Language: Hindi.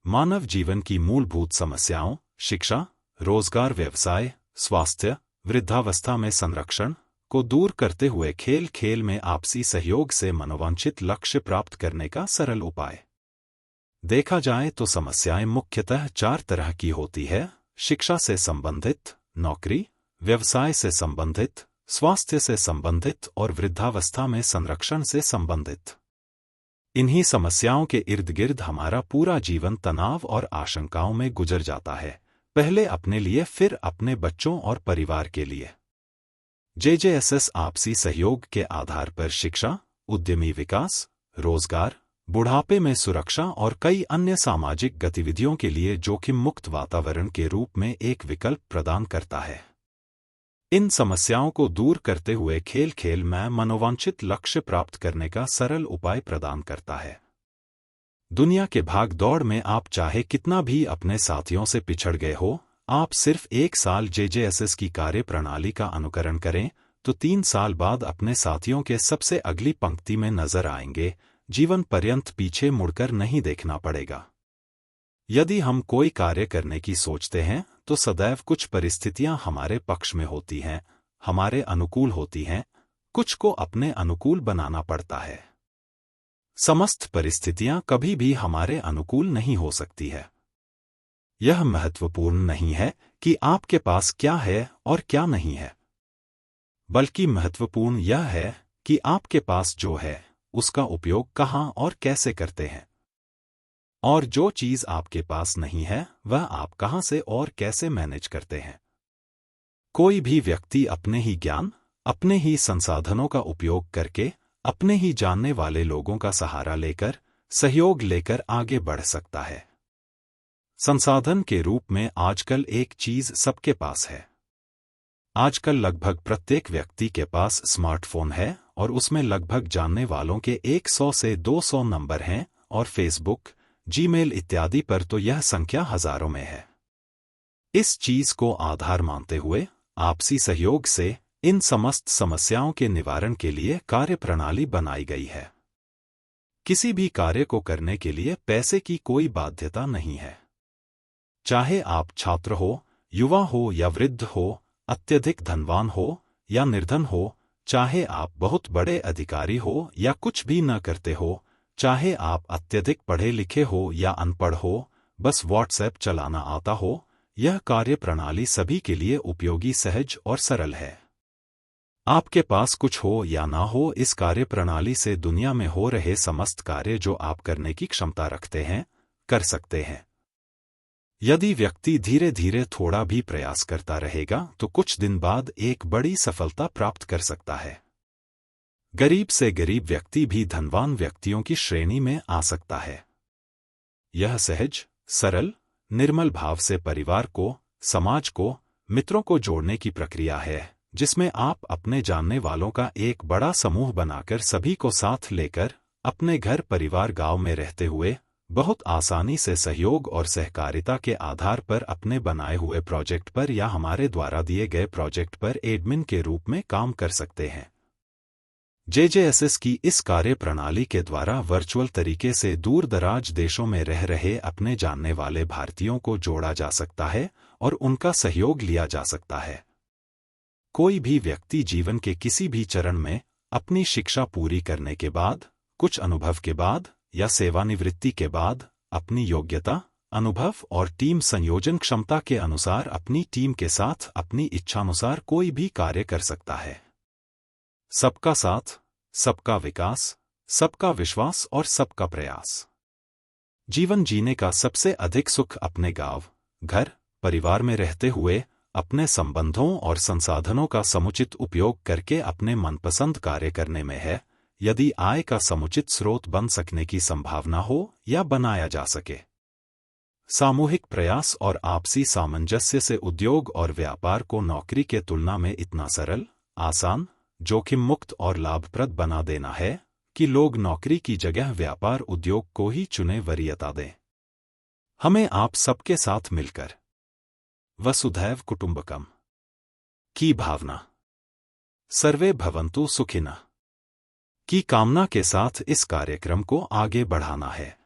मानव जीवन की मूलभूत समस्याओं, शिक्षा, रोजगार, व्यवसाय, स्वास्थ्य, वृद्धावस्था में संरक्षण को दूर करते हुए खेल खेल में आपसी सहयोग से मनोवांछित लक्ष्य प्राप्त करने का सरल उपाय। देखा जाए तो समस्याएं मुख्यतः 4 तरह की होती है: शिक्षा से संबंधित, नौकरी, व्यवसाय से संबंधित, स्वास्थ्य से संबंधित और वृद्धावस्था में संरक्षण से संबंधित। इन्हीं समस्याओं के इर्द गिर्द हमारा पूरा जीवन तनाव और आशंकाओं में गुजर जाता है, पहले अपने लिए, फिर अपने बच्चों और परिवार के लिए। जेजेएसएस आपसी सहयोग के आधार पर शिक्षा, उद्यमी विकास, रोजगार, बुढ़ापे में सुरक्षा और कई अन्य सामाजिक गतिविधियों के लिए जोखिम मुक्त वातावरण के रूप में एक विकल्प प्रदान करता है। इन समस्याओं को दूर करते हुए खेल खेल में मनोवांछित लक्ष्य प्राप्त करने का सरल उपाय प्रदान करता है। दुनिया के भाग दौड़ में आप चाहे कितना भी अपने साथियों से पिछड़ गए हो, आप सिर्फ 1 साल जेजेएसएस की कार्य प्रणाली का अनुकरण करें तो 3 साल बाद अपने साथियों के सबसे अगली पंक्ति में नजर आएंगे। जीवन पर्यंत पीछे मुड़कर नहीं देखना पड़ेगा। यदि हम कोई कार्य करने की सोचते हैं तो सदैव कुछ परिस्थितियां हमारे पक्ष में होती हैं, हमारे अनुकूल होती हैं, कुछ को अपने अनुकूल बनाना पड़ता है। समस्त परिस्थितियां कभी भी हमारे अनुकूल नहीं हो सकती है। यह महत्वपूर्ण नहीं है कि आपके पास क्या है और क्या नहीं है, बल्कि महत्वपूर्ण यह है कि आपके पास जो है उसका उपयोग कहां और कैसे करते हैं। और जो चीज आपके पास नहीं है वह आप कहां से और कैसे मैनेज करते हैं। कोई भी व्यक्ति अपने ही ज्ञान, अपने ही संसाधनों का उपयोग करके, अपने ही जानने वाले लोगों का सहारा लेकर, सहयोग लेकर आगे बढ़ सकता है। संसाधन के रूप में आजकल एक चीज सबके पास है। आजकल लगभग प्रत्येक व्यक्ति के पास स्मार्टफोन है और उसमें लगभग जानने वालों के 100 से 200 नंबर हैं, और फेसबुक, जीमेल इत्यादि पर तो यह संख्या हजारों में है। इस चीज को आधार मानते हुए आपसी सहयोग से इन समस्त समस्याओं के निवारण के लिए कार्यप्रणाली बनाई गई है। किसी भी कार्य को करने के लिए पैसे की कोई बाध्यता नहीं है। चाहे आप छात्र हो, युवा हो या वृद्ध हो, अत्यधिक धनवान हो या निर्धन हो, चाहे आप बहुत बड़े अधिकारी हो या कुछ भी न करते हो, चाहे आप अत्यधिक पढ़े लिखे हो या अनपढ़ हो, बस व्हाट्सएप चलाना आता हो, यह कार्यप्रणाली सभी के लिए उपयोगी, सहज और सरल है। आपके पास कुछ हो या ना हो, इस कार्यप्रणाली से दुनिया में हो रहे समस्त कार्य जो आप करने की क्षमता रखते हैं, कर सकते हैं। यदि व्यक्ति धीरे धीरे थोड़ा भी प्रयास करता रहेगा तो कुछ दिन बाद एक बड़ी सफलता प्राप्त कर सकता है। गरीब से गरीब व्यक्ति भी धनवान व्यक्तियों की श्रेणी में आ सकता है। यह सहज, सरल, निर्मल भाव से परिवार को, समाज को, मित्रों को जोड़ने की प्रक्रिया है, जिसमें आप अपने जानने वालों का एक बड़ा समूह बनाकर सभी को साथ लेकर अपने घर, परिवार, गांव में रहते हुए बहुत आसानी से सहयोग और सहकारिता के आधार पर अपने बनाए हुए प्रोजेक्ट पर या हमारे द्वारा दिए गए प्रोजेक्ट पर एडमिन के रूप में काम कर सकते हैं। जेजेएसएस की इस कार्य प्रणाली के द्वारा वर्चुअल तरीके से दूर दराज देशों में रह रहे अपने जानने वाले भारतीयों को जोड़ा जा सकता है और उनका सहयोग लिया जा सकता है। कोई भी व्यक्ति जीवन के किसी भी चरण में अपनी शिक्षा पूरी करने के बाद, कुछ अनुभव के बाद या सेवानिवृत्ति के बाद अपनी योग्यता, अनुभव और टीम संयोजन क्षमता के अनुसार अपनी टीम के साथ अपनी इच्छानुसार कोई भी कार्य कर सकता है। सबका साथ, सबका विकास, सबका विश्वास और सबका प्रयास। जीवन जीने का सबसे अधिक सुख अपने गांव, घर, परिवार में रहते हुए अपने संबंधों और संसाधनों का समुचित उपयोग करके अपने मनपसंद कार्य करने में है, यदि आय का समुचित स्रोत बन सकने की संभावना हो या बनाया जा सके। सामूहिक प्रयास और आपसी सामंजस्य से उद्योग और व्यापार को नौकरी के तुलना में इतना सरल, आसान, जोखिम मुक्त और लाभप्रद बना देना है कि लोग नौकरी की जगह व्यापार, उद्योग को ही चुने, वरीयता दें। हमें आप सबके साथ मिलकर वसुधैव कुटुंबकम की भावना, सर्वे भवन्तु सुखिनः की कामना के साथ इस कार्यक्रम को आगे बढ़ाना है।